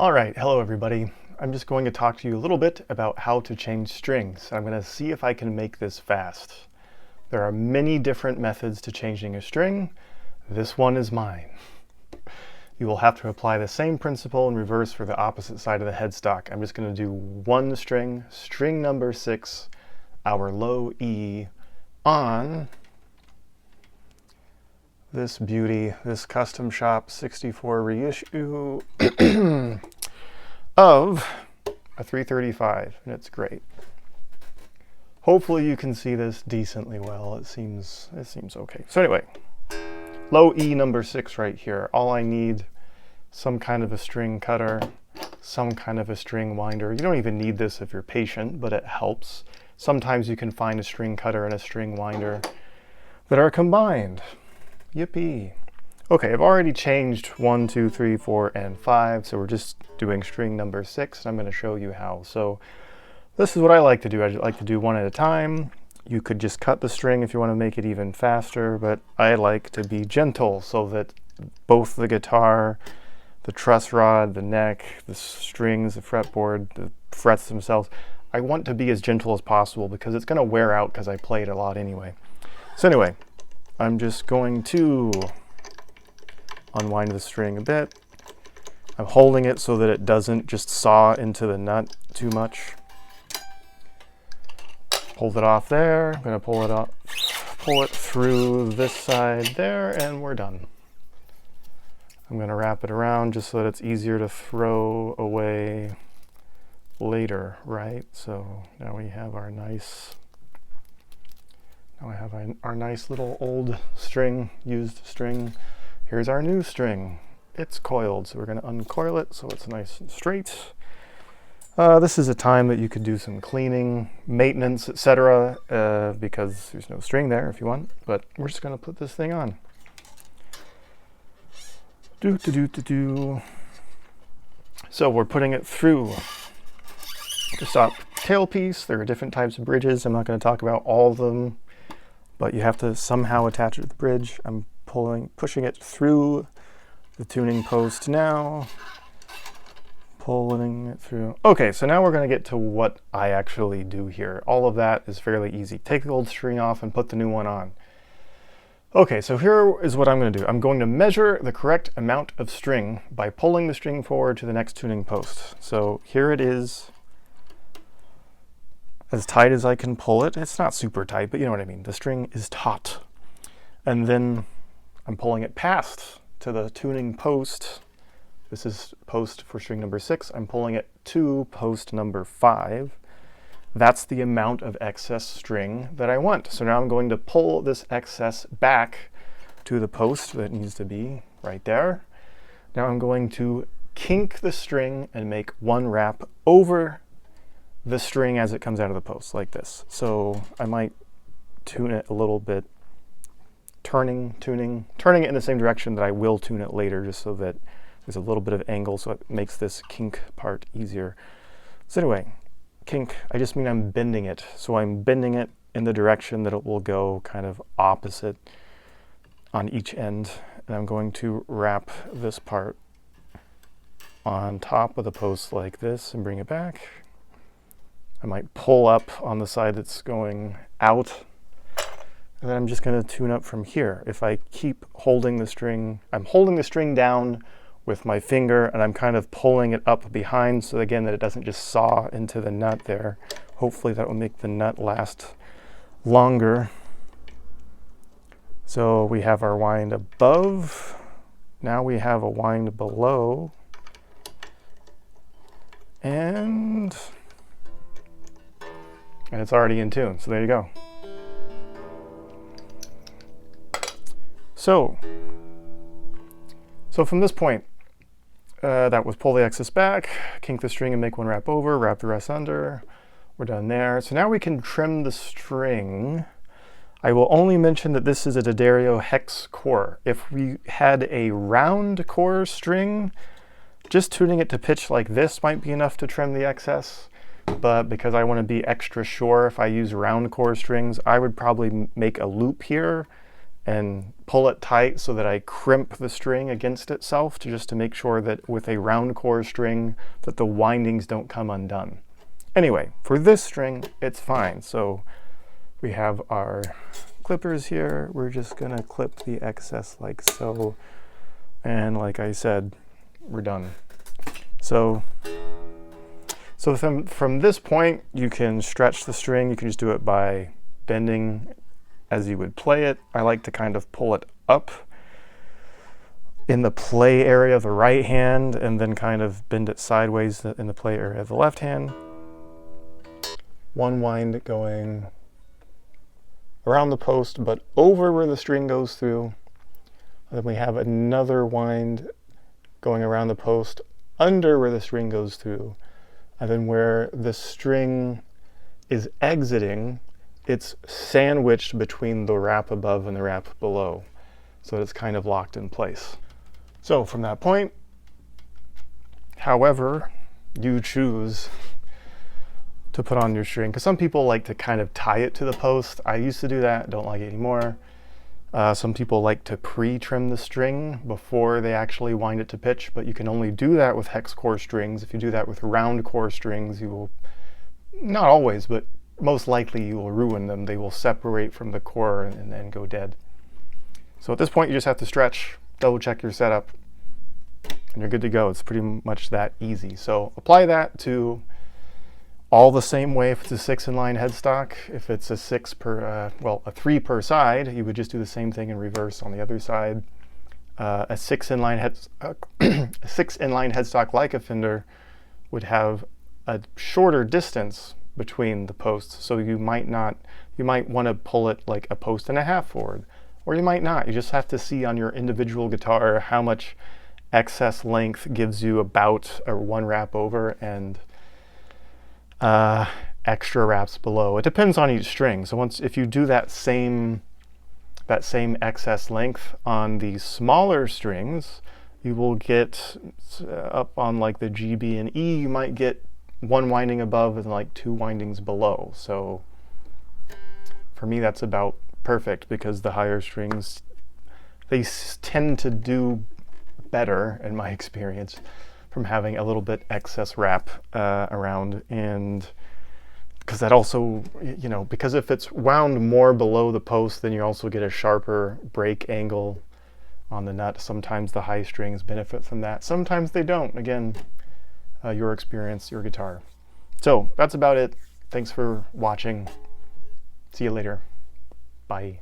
All right, hello everybody. I'm just going to talk to you a little bit about how to change strings. I'm going to see if I can make this fast. There are many different methods to changing a string. This one is mine. You will have to apply the same principle in reverse for the opposite side of the headstock. I'm just going to do one string, string number 6, our low E, on this beauty, this Custom Shop 64 reissue of a 335, and it's great. Hopefully you can see this decently well. It seems okay. So anyway, low E number 6 right here. All I need, some kind of a string cutter, some kind of a string winder. You don't even need this if you're patient, but it helps. Sometimes you can find a string cutter and a string winder that are combined. Yippee. Okay, I've already changed 1, 2, 3, 4, and 5, so we're just doing string number 6, and I'm going to show you how. So this is what I like to do. I like to do one at a time. You could just cut the string if you want to make it even faster, but I like to be gentle so that both the guitar, the truss rod, the neck, the strings, the fretboard, the frets themselves, I want to be as gentle as possible because it's going to wear out because I play it a lot anyway. So anyway, I'm just going to unwind the string a bit. I'm holding it so that it doesn't just saw into the nut too much. Hold it off there. I'm going to pull it up, pull it through this side there, and we're done. I'm going to wrap it around just so that it's easier to throw away later, right? So now we have our nice, our nice little old string, used string. Here's our new string. It's coiled, so we're going to uncoil it so it's nice and straight. This is a time that you could do some cleaning, maintenance, etc., because there's no string there if you want, but we're just going to put this thing on. So we're putting it through the stop tailpiece. There are different types of bridges. I'm not going to talk about all of them, but you have to somehow attach it to the bridge. I'm pushing it through the tuning post now, pulling it through. Okay, so now we're going to get to what I actually do here. All of that is fairly easy. Take the old string off and put the new one on. Okay, so here is what I'm going to do. I'm going to measure the correct amount of string by pulling the string forward to the next tuning post. So here it is, as tight as I can pull it. It's not super tight, but you know what I mean. The string is taut. And then I'm pulling it past to the tuning post. This is post for string number 6. I'm pulling it to post number 5. That's the amount of excess string that I want. So now I'm going to pull this excess back to the post that needs to be right there. Now I'm going to kink the string and make one wrap over the string as it comes out of the post, like this. So I might tune it a little bit, turning it in the same direction that I will tune it later, just so that there's a little bit of angle, so it makes this kink part easier. So anyway, kink, I just mean I'm bending it. So I'm bending it in the direction that it will go kind of opposite on each end. And I'm going to wrap this part on top of the post like this and bring it back. I might pull up on the side that's going out. And then I'm just going to tune up from here. If I keep holding the string, I'm holding the string down with my finger, and I'm kind of pulling it up behind, so again that it doesn't just saw into the nut there. Hopefully that will make the nut last longer. So we have our wind above. Now we have a wind below. And it's already in tune, so there you go. So from this point, that was pull the excess back, kink the string and make one wrap over, wrap the rest under. We're done there. So now we can trim the string. I will only mention that this is a D'Addario hex core. If we had a round core string, just tuning it to pitch like this might be enough to trim the excess. But because I want to be extra sure if I use round core strings, I would probably make a loop here and pull it tight so that I crimp the string against itself just to make sure that with a round core string that the windings don't come undone. Anyway, for this string, it's fine. So we have our clippers here. We're just gonna clip the excess like so. And like I said, we're done. So from this point, you can stretch the string. You can just do it by bending as you would play it. I like to kind of pull it up in the play area of the right hand and then kind of bend it sideways in the play area of the left hand. One wind going around the post, but over where the string goes through. And then we have another wind going around the post under where the string goes through. And then where the string is exiting, it's sandwiched between the wrap above and the wrap below. So it's kind of locked in place. So from that point, however you choose to put on your string, because some people like to kind of tie it to the post. I used to do that, don't like it anymore. Some people like to pre-trim the string before they actually wind it to pitch, but you can only do that with hex core strings. If you do that with round core strings, you will, not always, but most likely you will ruin them. They will separate from the core and then go dead. So at this point, you just have to stretch, double check your setup, and you're good to go. It's pretty much that easy. So apply that to all the same way if it's a 6 inline headstock. If it's a 6 per, a 3 per side, you would just do the same thing in reverse on the other side. A 6 inline headstock like a Fender would have a shorter distance between the posts, so you might want to pull it like a post and a half forward, or you might not. You just have to see on your individual guitar how much excess length gives you about a 1 wrap over and extra wraps below. It depends on each string. So if you do that same excess length on the smaller strings, you will get up on like the G, B, and E, you might get 1 winding above and like 2 windings below. So for me, that's about perfect, because the higher strings, they tend to do better, in my experience, from having a little bit excess wrap around. And because that also, because if it's wound more below the post, then you also get a sharper break angle on the nut. Sometimes the high strings benefit from that. Sometimes they don't. Again, your experience, your guitar. So that's about it. Thanks for watching. See you later. Bye.